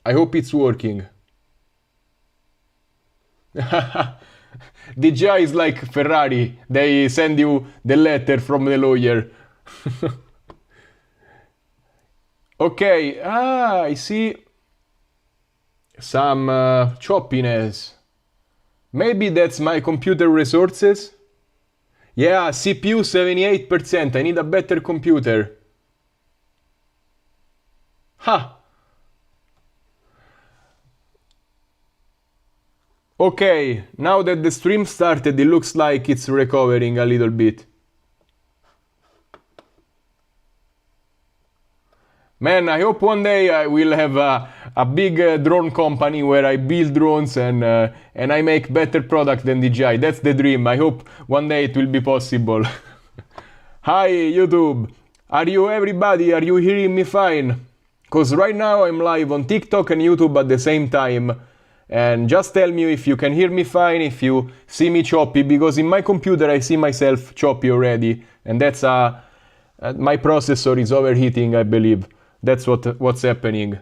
I hope it's working. DJI is like Ferrari. They send you the letter from the lawyer. Okay, I see some choppiness. Maybe that's my computer resources? Yeah, CPU 78%. I need a better computer. Ha! Okay, now that the stream started, it looks like it's recovering a little bit. Man, I hope one day I will have a big drone company where I build drones and I make better product than DJI. That's the dream. I hope one day it will be possible. Hi, YouTube. Are you everybody? Are you hearing me fine? Because right now I'm live on TikTok and YouTube at the same time. And just tell me if you can hear me fine, if you see me choppy, because in my computer I see myself choppy already. And that's my processor is overheating, I believe. That's what's happening.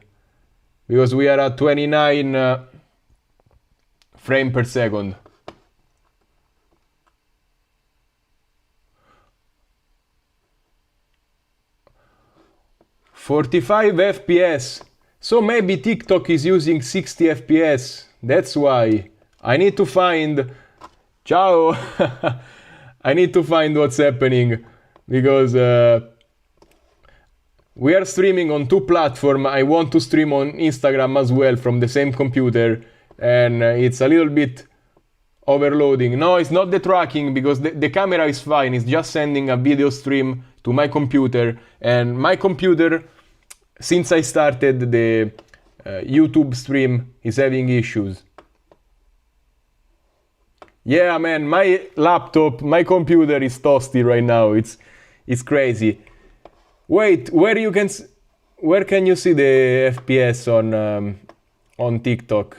Because we are at 29 frame per second. "45 FPS. So maybe TikTok is using 60 FPS. That's why. I need to find... Ciao! I need to find what's happening. Because we are streaming on two platforms. I want to stream on Instagram as well from the same computer. And it's a little bit overloading. No, it's not the tracking because the camera is fine. It's just sending a video stream to my computer. And my computer, since I started the YouTube stream, is having issues. Yeah, man, my laptop, my computer is toasty right now. It's crazy. Wait, where can you see the FPS on TikTok?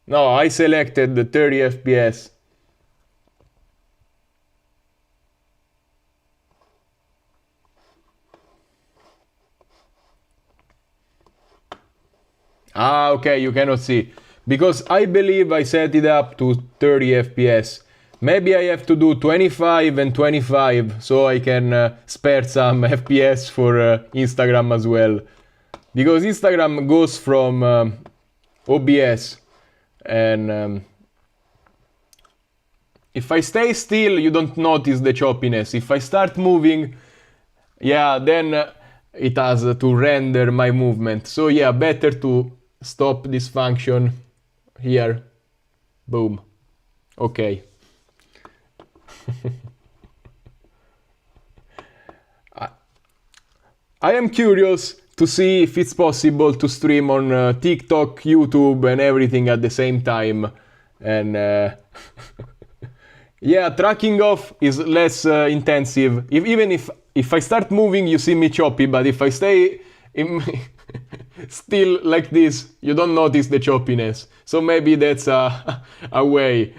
No, I selected the 30 FPS. Ah, okay, you cannot see. Because I believe I set it up to 30 FPS. Maybe I have to do 25 and 25 so I can spare some FPS for Instagram as well. Because Instagram goes from OBS and if I stay still you don't notice the choppiness. If I start moving, yeah, then it has to render my movement. So yeah, better to stop this function here. Boom. Okay. I am curious to see if it's possible to stream on TikTok, YouTube and everything at the same time. And yeah, tracking off is less intensive. Even if I start moving, you see me choppy, but if I stay still like this, you don't notice the choppiness. So maybe that's a way.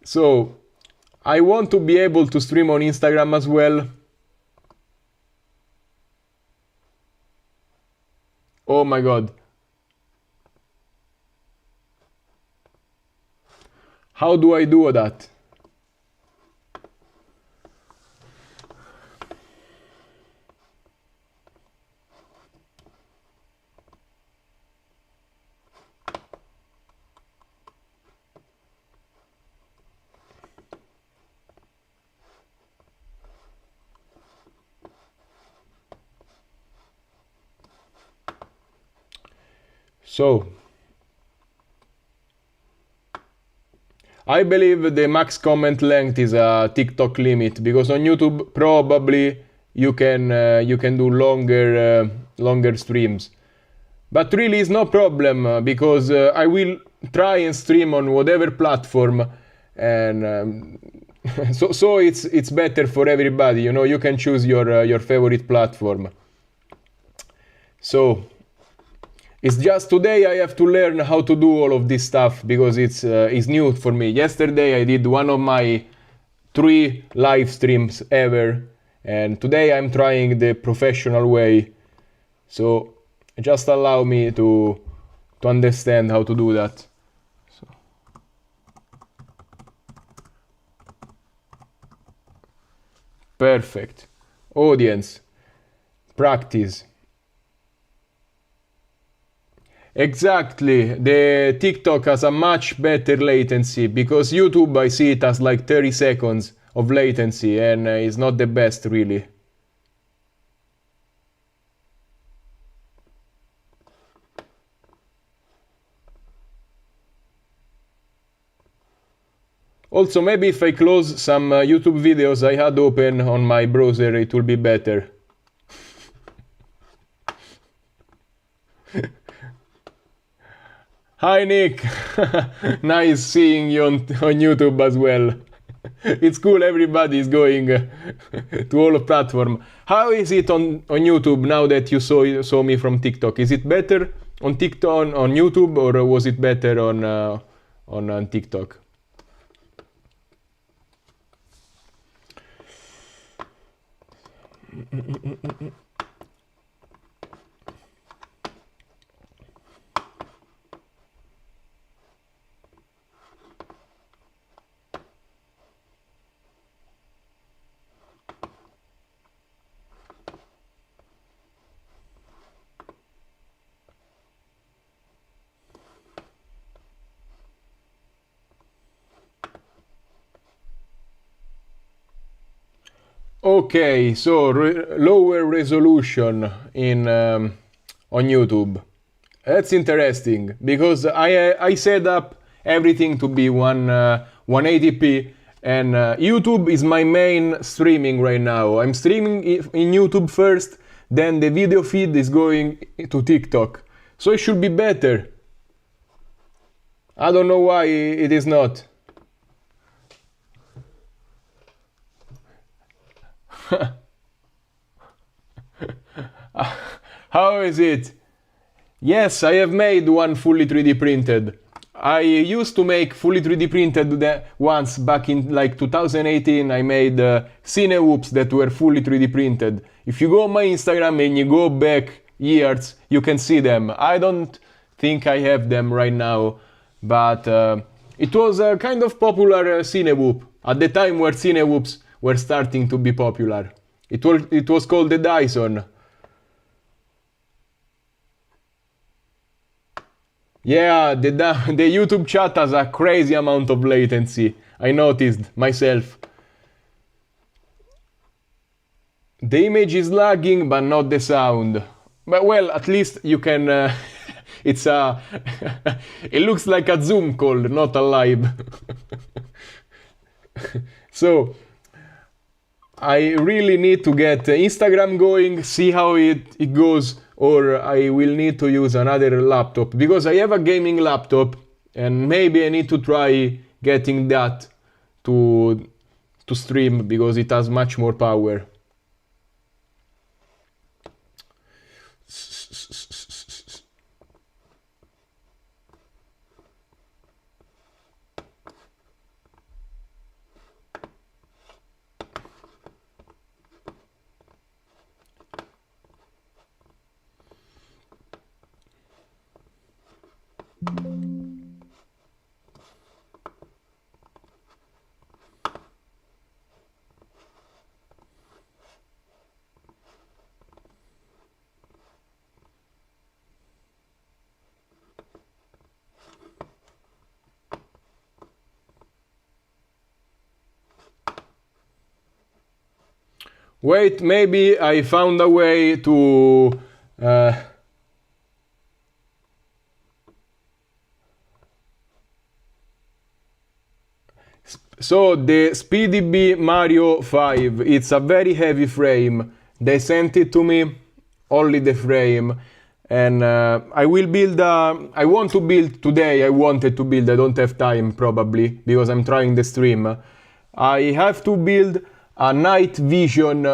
So, I want to be able to stream on Instagram as well. Oh my god. How do I do that? So, I believe the max comment length is a TikTok limit because on YouTube probably you can do longer streams. But really it's no problem because I will try and stream on whatever platform and so it's better for everybody. You know, you can choose your favorite platform. So It's just today I have to learn how to do all of this stuff because it's new for me. Yesterday I did one of my 3 live streams ever, and today I'm trying the professional way. So just allow me to understand how to do that. So. Perfect. Audience. Practice. Exactly. The TikTok has a much better latency because YouTube I see it as like 30 seconds of latency and it's not the best really. Also, maybe if I close some YouTube videos I had open on my browser, it will be better. Hi Nick! Nice seeing you on YouTube as well. It's cool everybody is going to all platforms. How is it on YouTube now that you saw me from TikTok? Is it better on TikTok on YouTube or was it better on TikTok? Okay, so lower resolution in on YouTube. That's interesting because I set up everything to be 180p and YouTube is my main streaming right now. I'm streaming in YouTube first, then the video feed is going to TikTok. So it should be better. I don't know why it is not. How is it? Yes, I have made one fully 3D printed. I used to make fully 3D printed once back in like 2018. I made cine whoops that were fully 3D printed. If you go on my Instagram and you go back years, you can see them. I don't think I have them right now, but it was a kind of popular cine whoop at the time where cine whoops were starting to be popular. It was called the Dyson. Yeah, the YouTube chat has a crazy amount of latency. I noticed myself. The image is lagging, but not the sound. But well, at least you can. It's a. It looks like a Zoom call, not a live. So. I really need to get Instagram going, see how it goes, or I will need to use another laptop because I have a gaming laptop and maybe I need to try getting that to stream because it has much more power. Wait, maybe I found a way to so the SpeedyB Mario 5, it's a very heavy frame. They sent it to me, only the frame. And I will build I want to build today, I wanted to build, I don't have time probably, because I'm trying the stream. I have to build a night vision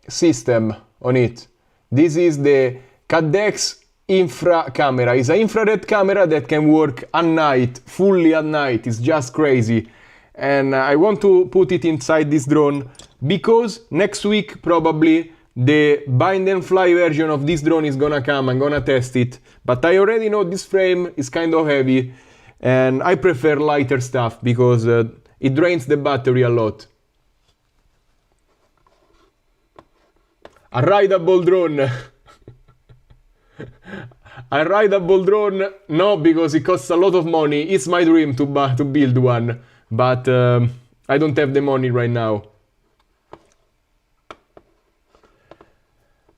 system on it. This is the CADX infra camera. It's an infrared camera that can work at night, fully at night. It's just crazy. And I want to put it inside this drone because next week probably the bind and fly version of this drone is gonna come. I'm gonna test it. But I already know this frame is kind of heavy and I prefer lighter stuff because it drains the battery a lot. A rideable drone. A rideable drone, no, because it costs a lot of money. It's my dream to build one, but I don't have the money right now.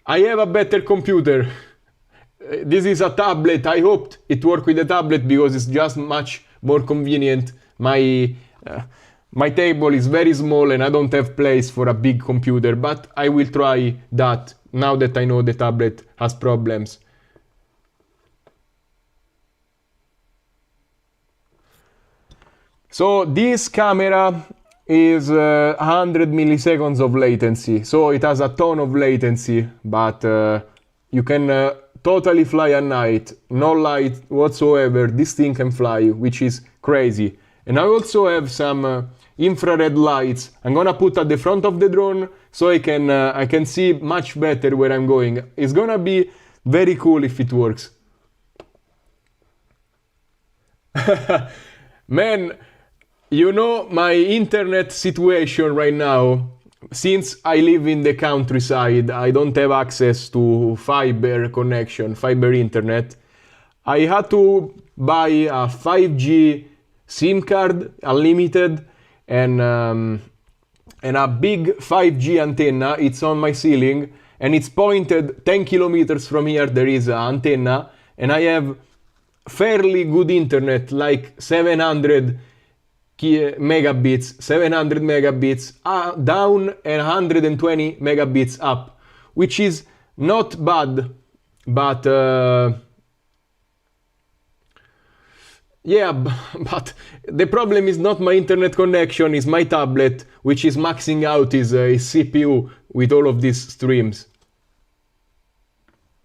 I have a better computer. This is a tablet. I hoped it worked with the tablet because it's just much more convenient. My table is very small and I don't have place for a big computer, but I will try that now that I know the tablet has problems. So this camera is 100 milliseconds of latency, so it has a ton of latency, but you can totally fly at night, no light whatsoever. This thing can fly, which is crazy. And I also have some infrared lights I'm gonna put at the front of the drone so I can see much better where I'm going. It's gonna be very cool if it works. Man, you know my internet situation right now. Since I live in the countryside, I don't have access to fiber connection, fiber internet. I had to buy a 5G SIM card, unlimited, and a big 5G antenna. It's on my ceiling and it's pointed 10 kilometers from here. There is an antenna and I have fairly good internet, like 700 megabits, 700 megabits down and 120 megabits up, which is not bad, but yeah, but the problem is not my internet connection, is my tablet, which is maxing out his CPU with all of these streams.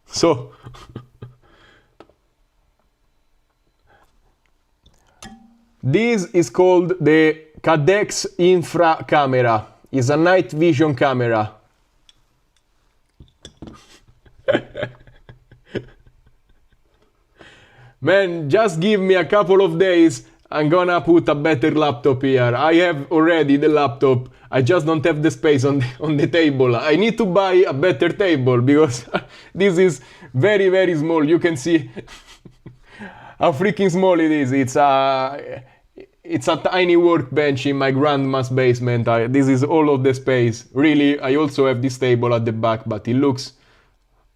So this is called the Cadex Infra camera. It's a night vision camera. Man, just give me a couple of days, I'm gonna put a better laptop here. I have already the laptop, I just don't have the space on the table. I need to buy a better table because this is very, very small. You can see how freaking small it is. It's a tiny workbench in my grandma's basement. This is all of the space. Really, I also have this table at the back, but it looks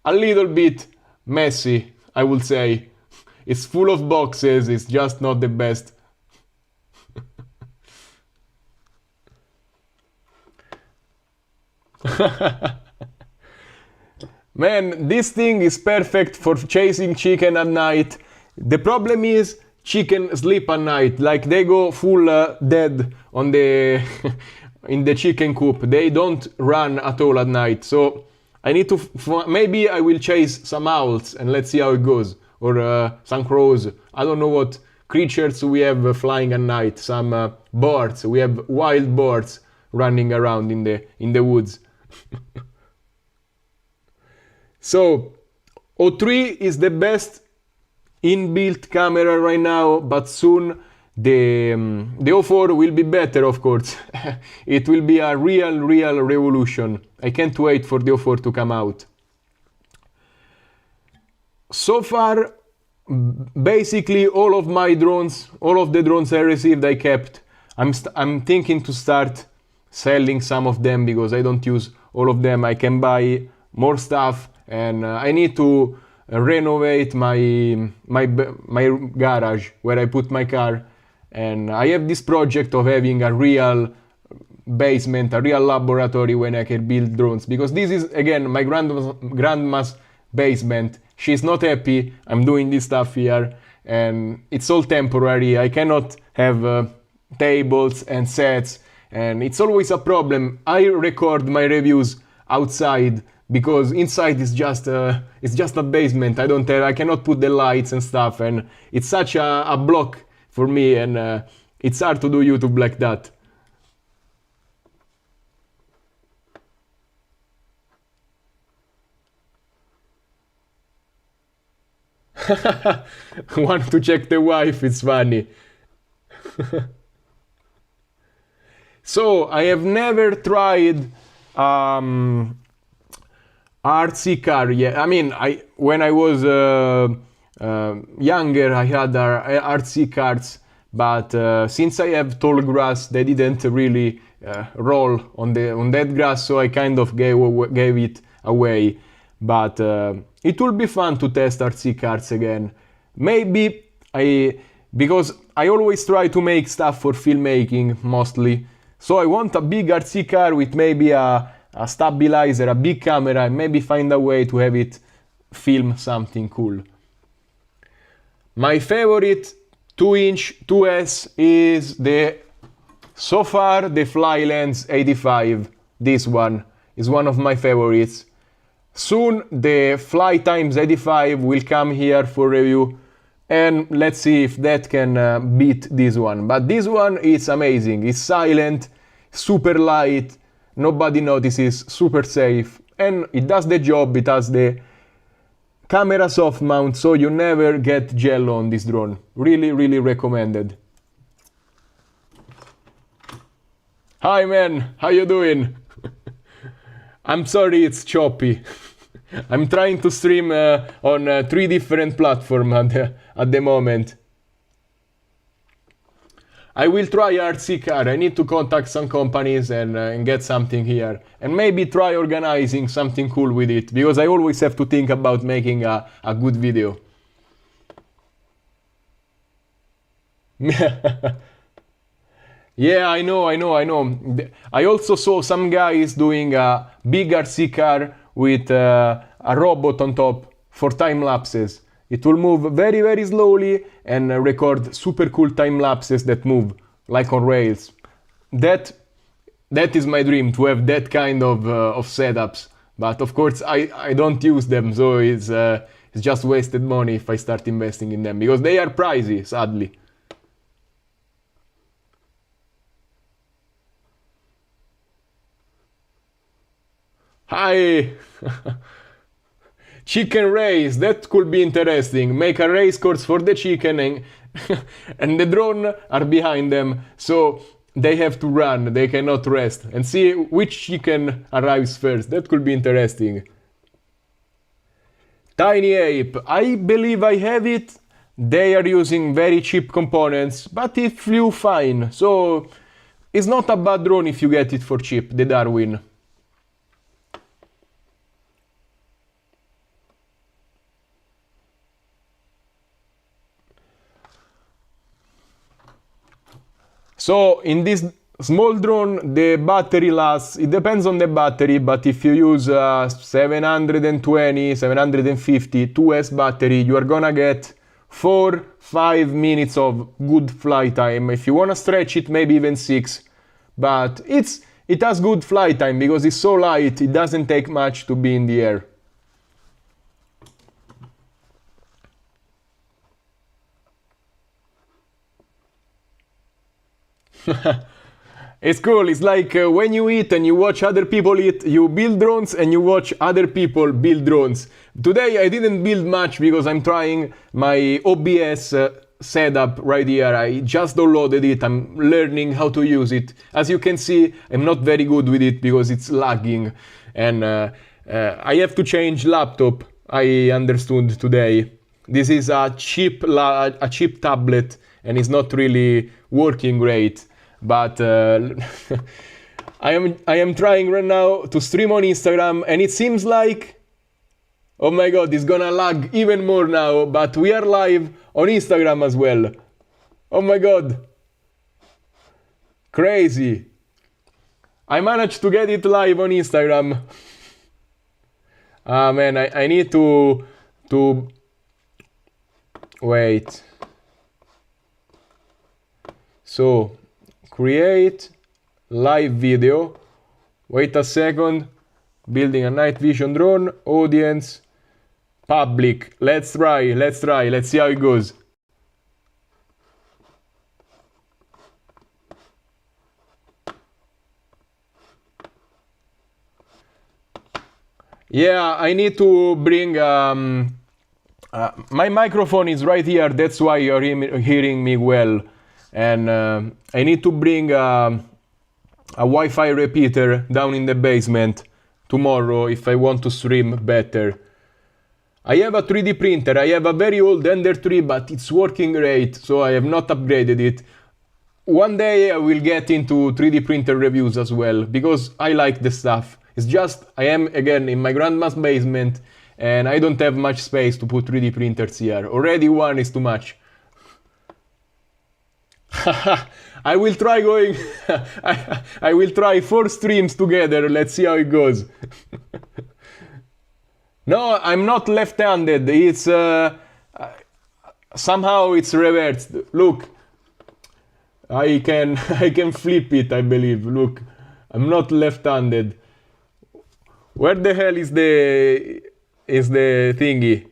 a little bit messy, I would say. It's full of boxes, it's just not the best. Man, this thing is perfect for chasing chicken at night. The problem is chicken sleep at night, like they go full dead on the in the chicken coop. They don't run at all at night. So I need to maybe I will chase some owls and let's see how it goes, or some crows. I don't know what creatures we have flying at night. Some birds. We have wild birds running around in the woods. So O3 is the best inbuilt camera right now, but soon the O4 will be better, of course. It will be a real revolution. I can't wait for the O4 to come out. So far, basically all of my drones, all of the drones I received, I kept. I'm thinking to start selling some of them because I don't use all of them. I can buy more stuff, and I need to renovate my garage where I put my car, and I have this project of having a real basement, a real laboratory when I can build drones, because this is again my grandma's basement. She's not happy I'm doing this stuff here, and it's all temporary. I cannot have tables and sets, and it's always a problem. I record my reviews outside because inside is just it's just a basement. I cannot put the lights and stuff, and it's such a block for me, and it's hard to do YouTube like that. Want to check the wife? It's funny. So I have never tried RC car yet. I mean, when I was younger, I had RC cars, but since I have tall grass, they didn't really roll on that grass, so I kind of gave it away. But it will be fun to test RC cars again. Maybe because I always try to make stuff for filmmaking mostly. So I want a big RC car with maybe a stabilizer, a big camera, and maybe find a way to have it film something cool. My favorite 2-inch 2S is so far the Flylens 85. This one is one of my favorites. Soon the Fly Times 85 will come here for review, and let's see if that can beat this one. But this one is amazing. It's silent, super light, nobody notices, super safe, and it does the job. It has the camera soft mount, so you never get jello on this drone. Really, really recommended. Hi man, how you doing? I'm sorry it's choppy. I'm trying to stream on 3 different platforms at the moment. I will try RC car. I need to contact some companies and get something here. And maybe try organizing something cool with it, because I always have to think about making a good video. Yeah, I know. I also saw some guys doing a big RC car with a robot on top for time lapses. It will move very, very slowly and record super cool time lapses that move like on rails. That is my dream, to have that kind of setups. But of course, I don't use them, so it's just wasted money if I start investing in them, because they are pricey, sadly. Hi! Chicken race, that could be interesting. Make a race course for the chicken and the drone are behind them, so they have to run, they cannot rest. And see which chicken arrives first. That could be interesting. Tiny Ape, I believe I have it. They are using very cheap components, but it flew fine. So it's not a bad drone if you get it for cheap, the Darwin. So in this small drone, the battery lasts, it depends on the battery, but if you use 720, 750 2S battery, you are gonna get 4-5 minutes of good fly time. If you wanna stretch it, maybe even 6. But it has good fly time because it's so light, it doesn't take much to be in the air. It's cool. It's like when you eat and you watch other people eat, you build drones and you watch other people build drones. Today I didn't build much because I'm trying my OBS setup right here. I just downloaded it. I'm learning how to use it. As you can see, I'm not very good with it because it's lagging, and I have to change laptop. I understood today. This is a cheap tablet and it's not really working great. But I am trying right now to stream on Instagram, and it seems like, oh my god, it's gonna lag even more now, but we are live on Instagram as well. Oh my god. Crazy. I managed to get it live on Instagram. Ah man, I need to wait. So create live video. Wait a second. Building a night vision drone. Audience. Public. Let's try. Let's see how it goes. Yeah, I need to bring... my microphone is right here, that's why you're hearing me well. And I need to bring a Wi-Fi repeater down in the basement tomorrow if I want to stream better. I have a 3D printer. I have a very old Ender 3, but it's working great, so I have not upgraded it. One day I will get into 3D printer reviews as well, because I like the stuff. It's just, I am again in my grandma's basement, and I don't have much space to put 3D printers here. Already one is too much. I will try going... I will try 4 streams together, let's see how it goes. No, I'm not left-handed, it's... somehow it's reversed. Look, I can flip it, I believe. Look, I'm not left-handed. Where the hell is the thingy?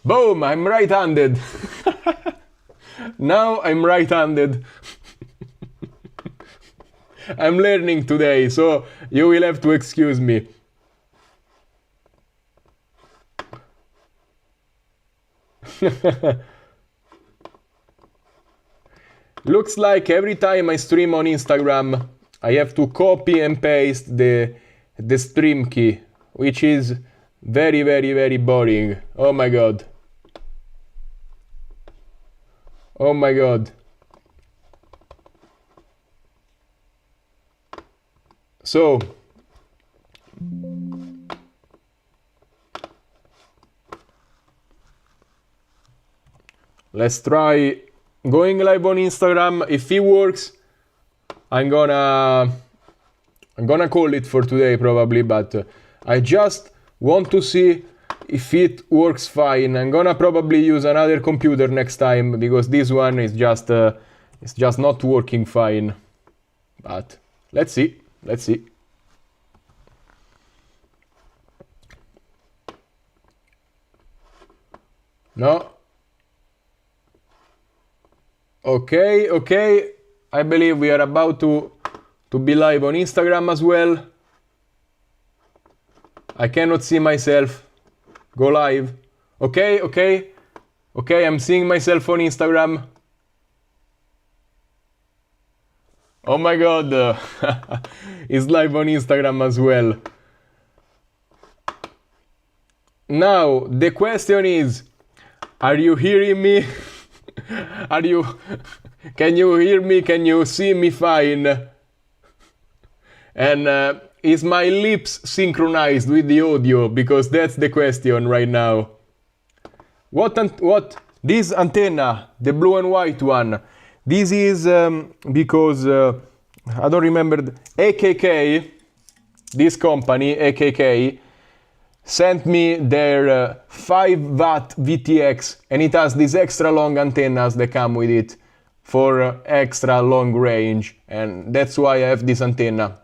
Boom, I'm right-handed. Now I'm right-handed. I'm learning today, so you will have to excuse me. Looks like every time I stream on Instagram, I have to copy and paste the stream key, which is very, very, very boring. Oh my god. Oh my god. So, let's try going live on Instagram. If it works, I'm gonna call it for today probably, but I just want to see if it works fine. I'm gonna probably use another computer next time, because this one is just it's just not working fine. But let's see. No. Okay. I believe we are about to be live on Instagram as well. I cannot see myself go live. Okay, I'm seeing myself on Instagram. Oh my god, it's live on Instagram as well. Now, the question is, are you hearing me? Can you hear me? Can you see me fine? And is my lips synchronized with the audio? Because that's the question right now. What this antenna, the blue and white one, this is because I don't remember, AKK, this company, AKK, sent me their 5-watt VTX, and it has these extra long antennas that come with it for extra long range, and that's why I have this antenna.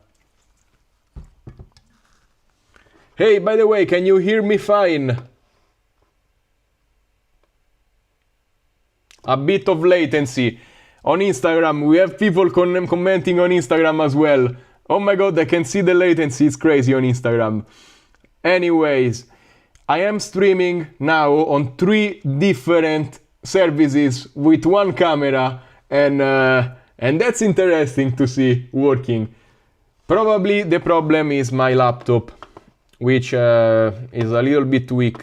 Hey, by the way, can you hear me fine? A bit of latency. On Instagram, we have people commenting on Instagram as well. Oh my god, I can see the latency, it's crazy on Instagram. Anyways, I am streaming now on 3 different services with one camera, and that's interesting to see working. Probably the problem is my laptop, which is a little bit weak.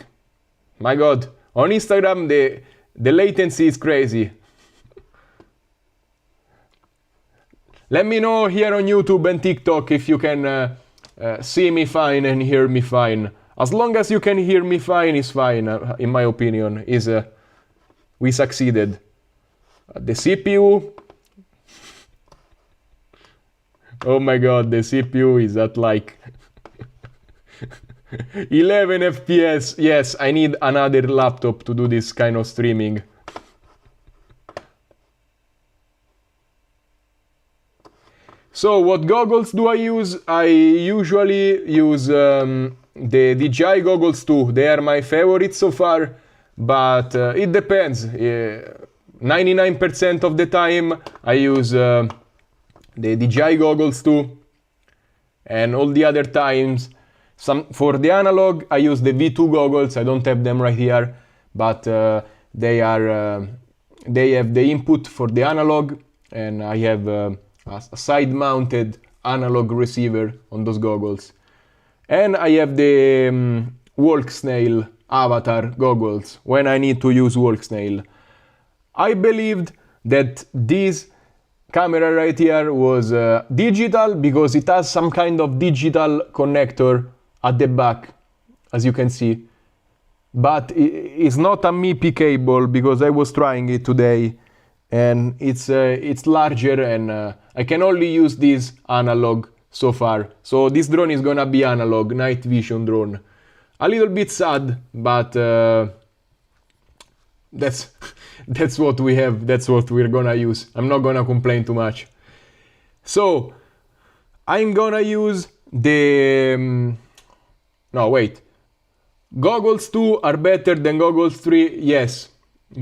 My god, on Instagram the latency is crazy. Let me know here on YouTube and TikTok if you can see me fine and hear me fine. As long as you can hear me fine is fine, in my opinion. We succeeded. The CPU... Oh my god, the CPU is at like 11 FPS. Yes, I need another laptop to do this kind of streaming. So what goggles do I use? I usually use the DJI goggles too. They are my favorites so far, but it depends. 99% of the time I use the DJI goggles too, and all the other times, for the analog I use the V2 goggles. I don't have them right here, but they have the input for the analog, and I have a side-mounted analog receiver on those goggles. And I have the walk snail avatar goggles when I need to use walk snail. I believed that this camera right here was digital because it has some kind of digital connector at the back, as you can see. But it's not a MIPI cable because I was trying it today, and it's larger, and I can only use this analog so far. So this drone is gonna be analog, night vision drone. A little bit sad, but that's what we have, that's what we're gonna use. I'm not gonna complain too much. So I'm gonna use the no, wait. Goggles 2 are better than goggles 3, yes.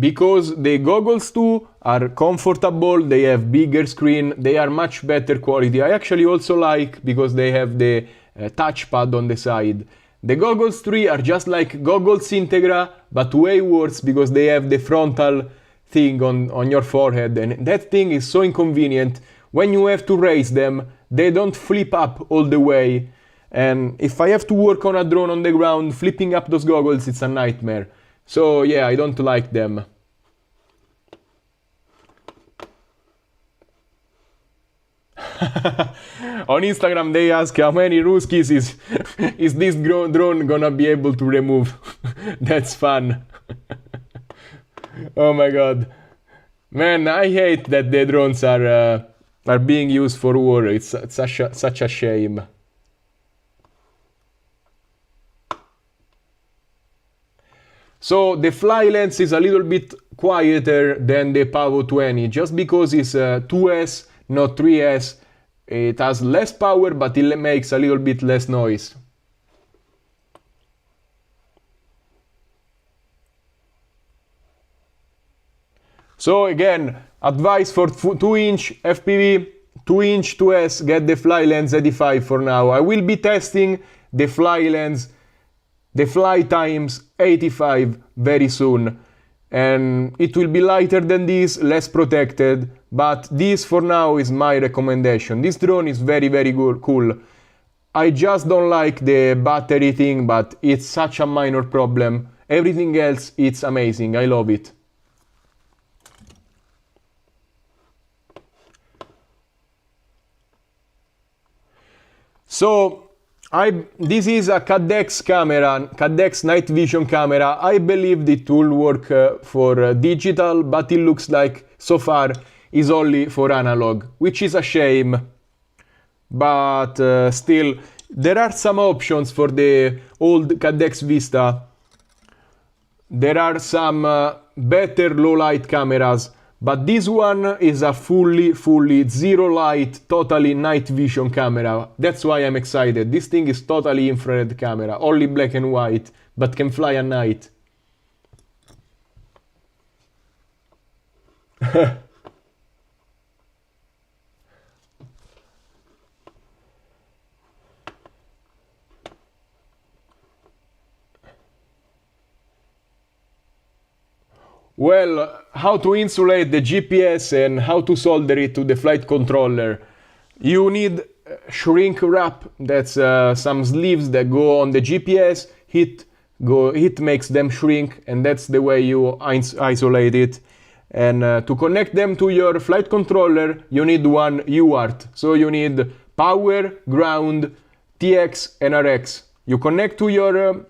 Because the goggles 2 are comfortable, they have bigger screen, they are much better quality. I actually also like because they have the touchpad on the side. The goggles 3 are just like goggles Integra, but way worse because they have the frontal thing on your forehead, and that thing is so inconvenient. When you have to raise them, they don't flip up all the way. And if I have to work on a drone on the ground, flipping up those goggles, it's a nightmare. So yeah, I don't like them. On Instagram they ask how many Ruskis is this drone gonna be able to remove. That's fun. Oh my god. Man, I hate that the drones are being used for war. It's such a shame. So the fly lens is a little bit quieter than the Pavo 20, just because it's 2S, not 3S. It has less power, but it makes a little bit less noise. So again, advice for 2-inch FPV, 2-inch 2S, get the fly lens 85 for now. I will be testing the fly lens, the fly times 85 very soon, and it will be lighter than this, less protected, but this for now is my recommendation. This drone is very good, cool. I just don't like the battery thing, but it's such a minor problem. Everything else, it's amazing. I love it. So this is a Cadex camera, Cadex night vision camera. I believed it will work for digital, but it looks like so far is only for analog, which is a shame. But still, there are some options for the old Cadex Vista. There are some better low light cameras, but this one is a fully zero light, totally night vision camera. That's why I'm excited. This thing is totally infrared camera, only black and white, but can fly at night. Well, how to insulate the GPS and how to solder it to the flight controller. You need shrink wrap, that's some sleeves that go on the GPS, heat makes them shrink, and that's the way you isolate it. And to connect them to your flight controller, you need one UART. So you need power, ground, TX and RX. You connect to your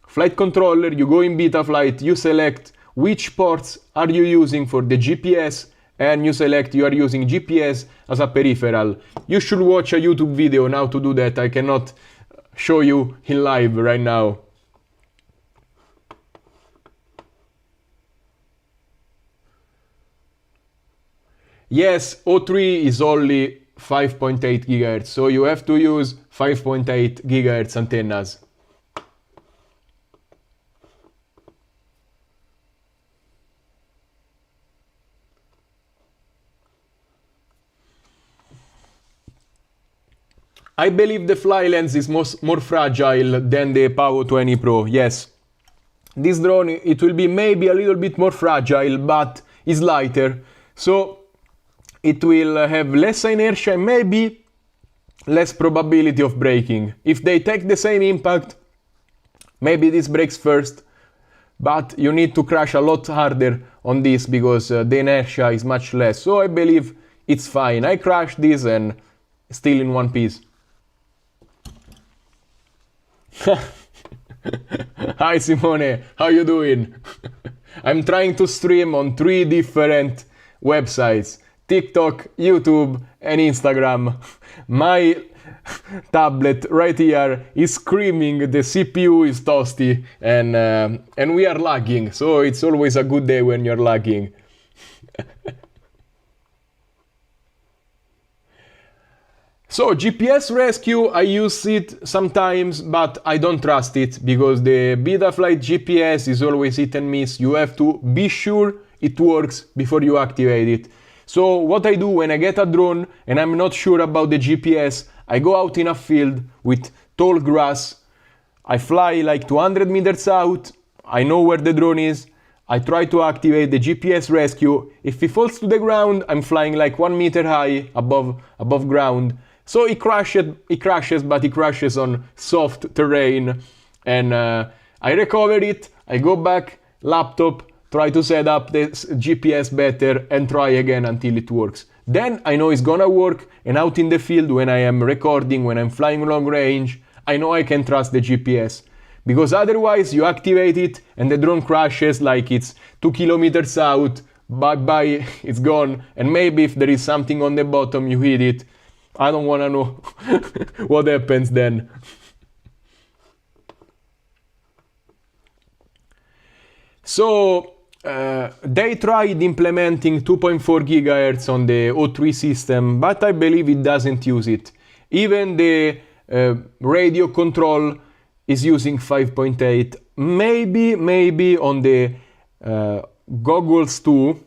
flight controller, you go in beta flight, you select which ports are you using for the GPS, and you select you are using GPS as a peripheral. You should watch a YouTube video on how to do that. I cannot show you in live right now. Yes, O3 is only 5.8 gigahertz. So you have to use 5.8 gigahertz antennas. I believe the fly lens is more fragile than the Pavo 20 Pro, yes. This drone, it will be maybe a little bit more fragile, but is lighter, so it will have less inertia and maybe less probability of breaking. If they take the same impact, maybe this breaks first, but you need to crash a lot harder on this because the inertia is much less. So I believe it's fine. I crashed this and still in one piece. Hi Simone, how you doing? I'm trying to stream on 3 different websites: TikTok, YouTube and Instagram. My tablet right here is screaming, the CPU is toasty, and we are lagging, so it's always a good day when you're lagging. So GPS rescue, I use it sometimes, but I don't trust it because the Betaflight GPS is always hit and miss. You have to be sure it works before you activate it. So what I do when I get a drone and I'm not sure about the GPS, I go out in a field with tall grass, I fly like 200 meters out, I know where the drone is, I try to activate the GPS rescue. If it falls to the ground, I'm flying like 1 meter high above ground. So it crashes, but it crashes on soft terrain, and I recover it, I go back, laptop, try to set up the GPS better, and try again until it works. Then I know it's gonna work, and out in the field when I am recording, when I'm flying long range, I know I can trust the GPS. Because otherwise you activate it and the drone crashes like it's 2 kilometers out, bye-bye, it's gone, and maybe if there is something on the bottom you hit it. I don't want to know what happens then. So they tried implementing 2.4 GHz on the O3 system, but I believe it doesn't use it. Even the radio control is using 5.8. Maybe on the goggles too.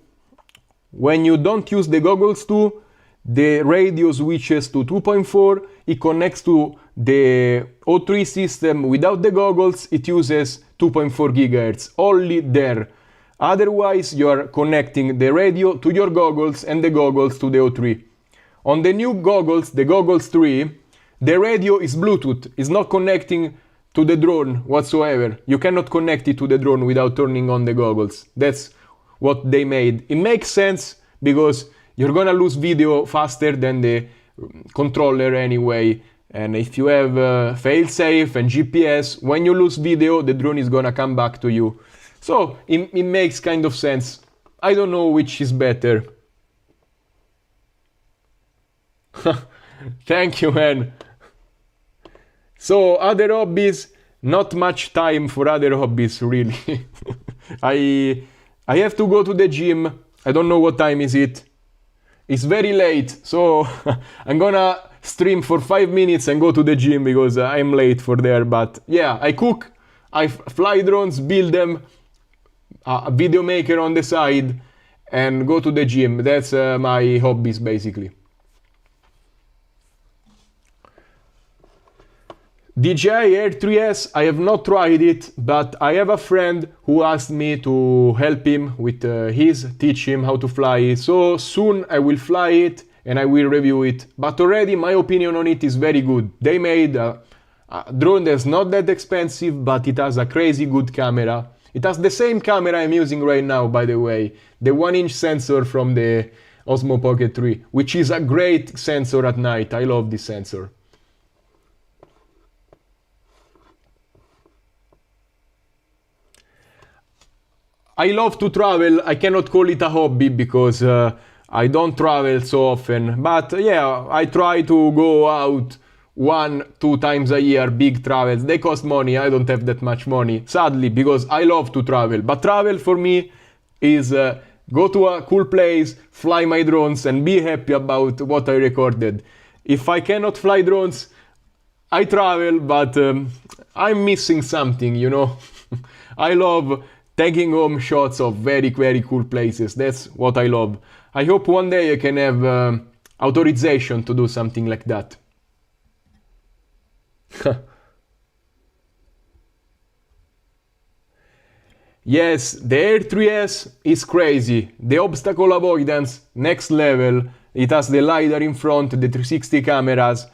When you don't use the goggles too, the radio switches to 2.4, it connects to the O3 system without the goggles, it uses 2.4 GHz, only there. Otherwise, you are connecting the radio to your goggles and the goggles to the O3. On the new goggles, the Goggles 3, the radio is Bluetooth, it's not connecting to the drone whatsoever. You cannot connect it to the drone without turning on the goggles. That's what they made. It makes sense because you're gonna lose video faster than the controller anyway, and if you have failsafe and GPS, when you lose video, the drone is gonna come back to you. So it makes kind of sense. I don't know which is better. Thank you, man. So other hobbies, not much time for other hobbies, really. I have to go to the gym. I don't know what time is it. It's very late, so I'm gonna stream for 5 minutes and go to the gym because I'm late for there. But yeah, I cook, I fly drones, build them, a video maker on the side, and go to the gym. That's my hobbies basically. DJI Air 3S, I have not tried it, but I have a friend who asked me to help him with teach him how to fly it. So soon I will fly it and I will review it. But already my opinion on it is very good. They made a drone that's not that expensive, but it has a crazy good camera. It has the same camera I'm using right now, by the way. The 1-inch sensor from the Osmo Pocket 3, which is a great sensor at night. I love this sensor. I love to travel. I cannot call it a hobby because I don't travel so often. But yeah, I try to go out 1-2 times a year, big travels. They cost money. I don't have that much money, sadly, because I love to travel. But travel for me is go to a cool place, fly my drones, and be happy about what I recorded. If I cannot fly drones, I travel, but I'm missing something, you know. I love taking home shots of very, very cool places. That's what I love. I hope one day I can have authorization to do something like that. Yes, the Air 3S is crazy. The obstacle avoidance, next level. It has the LiDAR in front, the 360 cameras.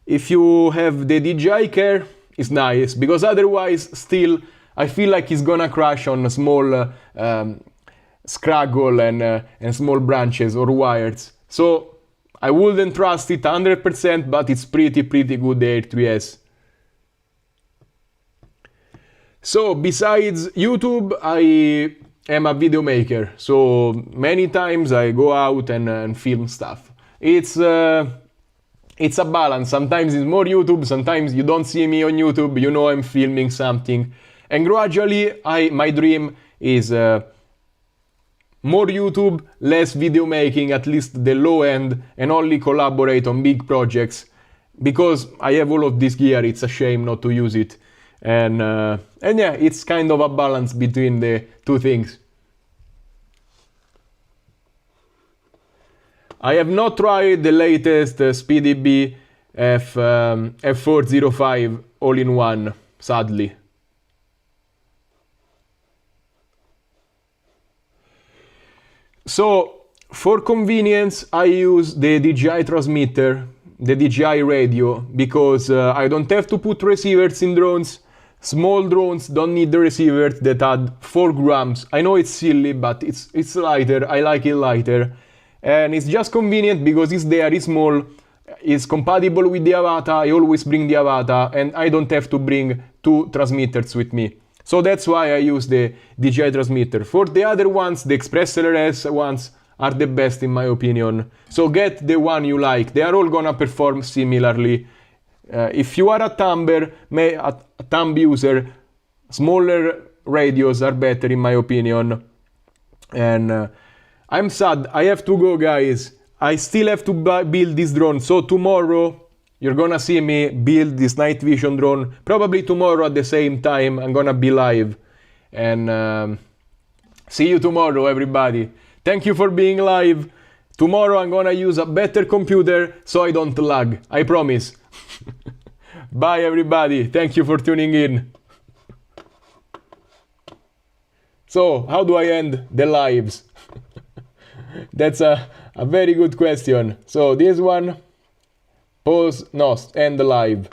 If you have the DJI Care, it's nice, because otherwise still I feel like it's gonna crash on small scraggle and small branches or wires. So I wouldn't trust it 100%, but it's pretty good, the Air 3S. So besides YouTube, I am a video maker. So many times I go out and film stuff. It's a balance. Sometimes it's more YouTube, sometimes you don't see me on YouTube, you know I'm filming something. And gradually, my dream is more YouTube, less video making, at least the low end, and only collaborate on big projects. Because I have all of this gear, it's a shame not to use it. And yeah, it's kind of a balance between the two things. I have not tried the latest SpeedyB F405 all-in-one, sadly. So, for convenience, I use the DJI transmitter, the DJI radio, because I don't have to put receivers in drones. Small drones don't need the receivers that add 4 grams. I know it's silly, but it's lighter. I like it lighter. And it's just convenient because it's there, it's small, it's compatible with the Avata. I always bring the Avata, and I don't have to bring 2 transmitters with me. So that's why I use the DJI transmitter. For the other ones, the Express LRS ones are the best in my opinion. So get the one you like. They are all gonna perform similarly. If you are a thumb user, smaller radios are better in my opinion. And I'm sad, I have to go, guys. I still have to build this drone. So tomorrow you're gonna see me build this night vision drone. Probably tomorrow at the same time I'm gonna be live. And see you tomorrow, everybody. Thank you for being live. Tomorrow I'm gonna use a better computer so I don't lag. I promise. Bye, everybody. Thank you for tuning in. So, how do I end the lives? That's a very good question. So, this one, pause, no, end the live.